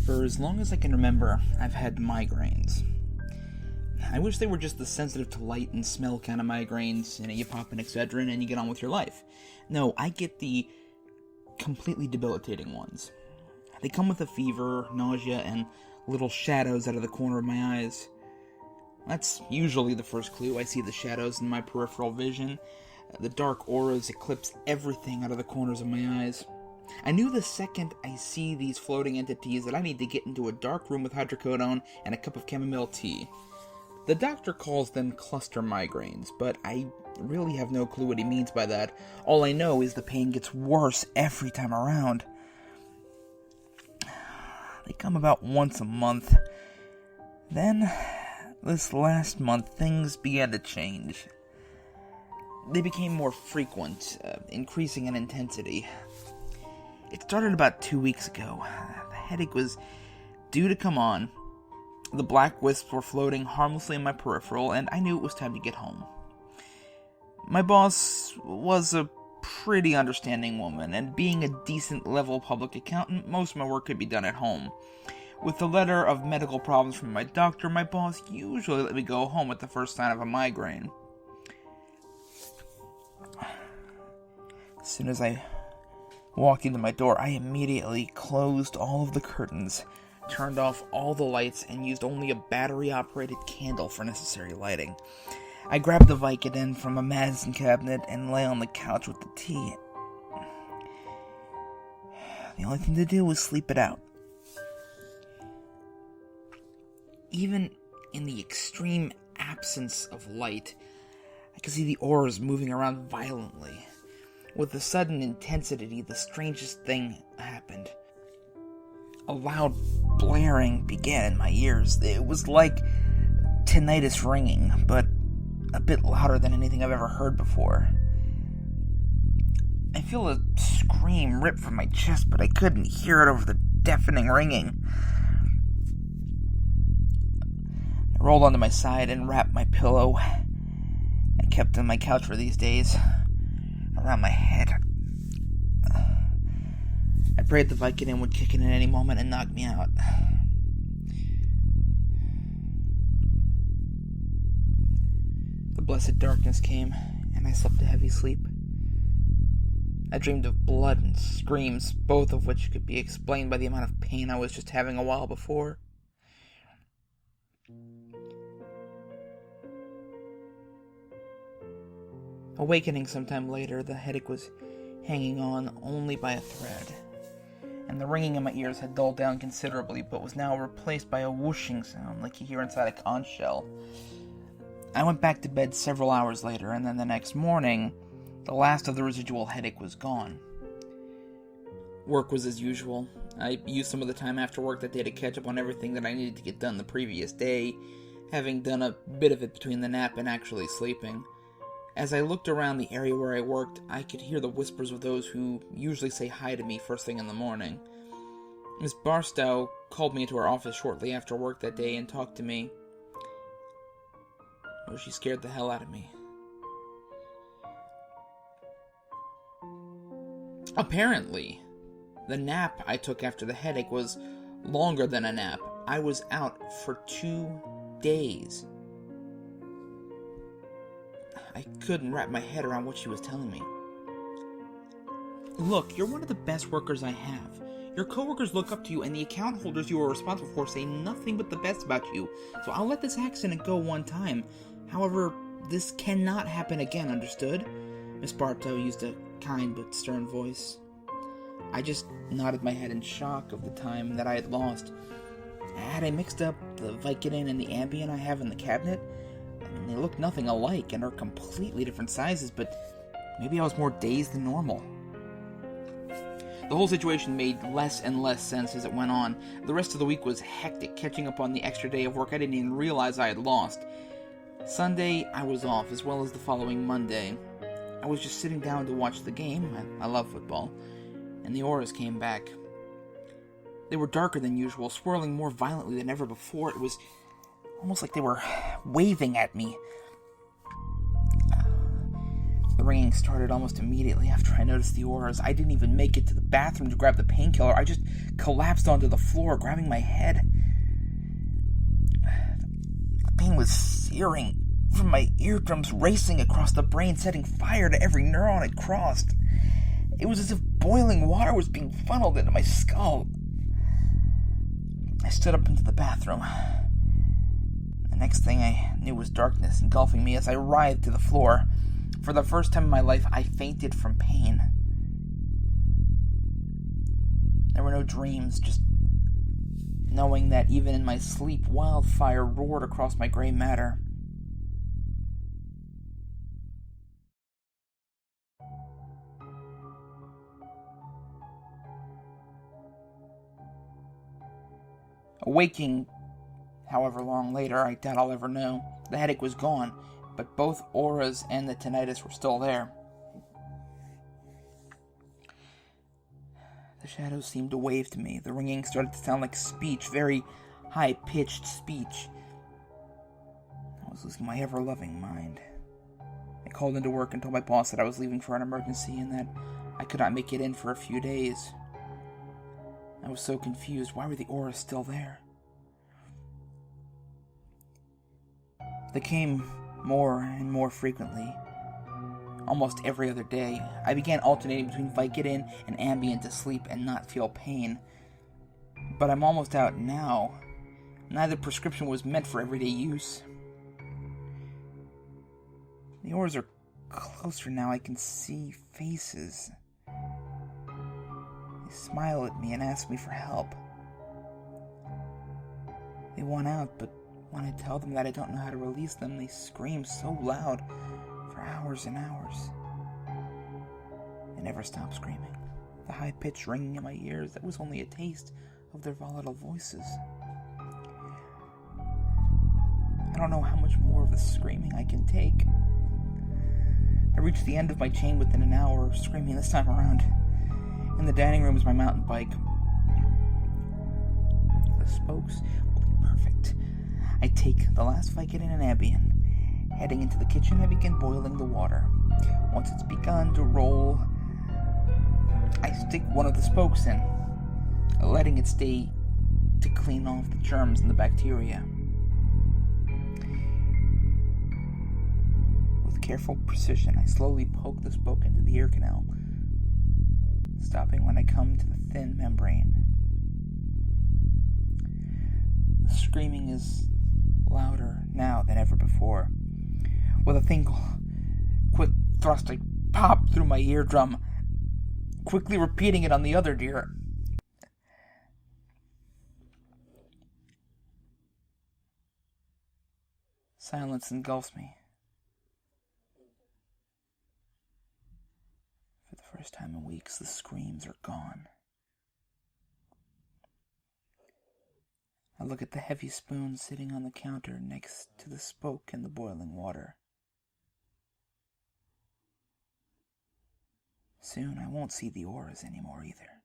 For as long as I can remember, I've had migraines. I wish they were just the sensitive to light and smell kind of migraines. You pop an Excedrin and you get on with your life. No, I get the completely debilitating ones. They come with a fever, nausea, and little shadows out of the corner of my eyes. That's usually the first clue. I see the shadows in my peripheral vision. The dark auras eclipse everything out of the corners of my eyes. I knew the second I see these floating entities that I need to get into a dark room with hydrocodone and a cup of chamomile tea. The doctor calls them cluster migraines, but I really have no clue what he means by that. All I know is the pain gets worse every time around. They come about once a month. Then, this last month, things began to change. They became more frequent, increasing in intensity. It started about 2 weeks ago. The headache was due to come on. The black wisps were floating harmlessly in my peripheral, and I knew it was time to get home. My boss was a pretty understanding woman, and being a decent-level public accountant, most of my work could be done at home. With the letter of medical problems from my doctor, my boss usually let me go home at the first sign of a migraine. As soon as I walked into my door, I immediately closed all of the curtains, turned off all the lights, and used only a battery-operated candle for necessary lighting. I grabbed the Vicodin from a medicine cabinet and lay on the couch with the tea. The only thing to do was sleep it out. Even in the extreme absence of light, I could see the auras moving around violently. With a sudden intensity, the strangest thing happened. A loud blaring began in my ears. It was like tinnitus ringing, but a bit louder than anything I've ever heard before. I feel a scream rip from my chest, but I couldn't hear it over the deafening ringing. I rolled onto my side and wrapped my pillow I kept on my couch for these days around my head. I prayed the Vicodin would kick in at any moment and knock me out. The blessed darkness came, and I slept a heavy sleep. I dreamed of blood and screams, both of which could be explained by the amount of pain I was just having a while before. Awakening sometime later, the headache was hanging on only by a thread, and the ringing in my ears had dulled down considerably, but was now replaced by a whooshing sound like you hear inside a conch shell. I went back to bed several hours later, and then the next morning, the last of the residual headache was gone. Work was as usual. I used some of the time after work that day to catch up on everything that I needed to get done the previous day, having done a bit of it between the nap and actually sleeping. As I looked around the area where I worked, I could hear the whispers of those who usually say hi to me first thing in the morning. Miss Barstow called me into her office shortly after work that day and talked to me. Oh, she scared the hell out of me. Apparently, the nap I took after the headache was longer than a nap. I was out for 2 days. I couldn't wrap my head around what she was telling me. Look, you're one of the best workers I have. Your coworkers look up to you, and the account holders you are responsible for say nothing but the best about you, so I'll let this accident go one time. However, this cannot happen again, understood? Miss Bartow used a kind but stern voice. I just nodded my head in shock of the time that I had lost. Had I mixed up the Vicodin and the Ambien I have in the cabinet? They look nothing alike and are completely different sizes, but maybe I was more dazed than normal. The whole situation made less and less sense as it went on. The rest of the week was hectic, catching up on the extra day of work I didn't even realize I had lost. Sunday, I was off, as well as the following Monday. I was just sitting down to watch the game. I love football. And the auras came back. They were darker than usual, swirling more violently than ever before. It was almost like they were waving at me. The ringing started almost immediately after I noticed the auras. I didn't even make it to the bathroom to grab the painkiller. I just collapsed onto the floor, grabbing my head. The pain was searing from my eardrums, racing across the brain, setting fire to every neuron it crossed. It was as if boiling water was being funneled into my skull. I stood up into the bathroom. The next thing I knew was darkness engulfing me as I writhed to the floor. For the first time in my life, I fainted from pain. There were no dreams, just knowing that even in my sleep, wildfire roared across my gray matter. Awaking, however long later, I doubt I'll ever know. The headache was gone, but both auras and the tinnitus were still there. The shadows seemed to wave to me. The ringing started to sound like speech, very high-pitched speech. I was losing my ever-loving mind. I called into work and told my boss that I was leaving for an emergency and that I could not make it in for a few days. I was so confused. Why were the auras still there? They came more and more frequently, almost every other day. I began alternating between Vicodin and Ambien to sleep and not feel pain. But I'm almost out now. Neither prescription was meant for everyday use. The auras are closer now. I can see faces. They smile at me and ask me for help. They want out, but when I tell them that I don't know how to release them, they scream so loud for hours and hours. They never stop screaming. The high-pitched ringing in my ears, that was only a taste of their volatile voices. I don't know how much more of the screaming I can take. I reached the end of my chain within an hour of screaming this time around. In the dining room is my mountain bike. The spokes will be perfect. I take the last Vicodin and Ambien. Heading into the kitchen, I begin boiling the water. Once it's begun to roll, I stick one of the spokes in, letting it stay to clean off the germs and the bacteria. With careful precision, I slowly poke the spoke into the ear canal, stopping when I come to the thin membrane. The screaming is louder now than ever before. With a single quick thrust, I pop through my eardrum, quickly repeating it on the other ear. Silence engulfs me. For the first time in weeks, the screams are gone. I look at the heavy spoon sitting on the counter next to the spoke in the boiling water. Soon I won't see the auras anymore either.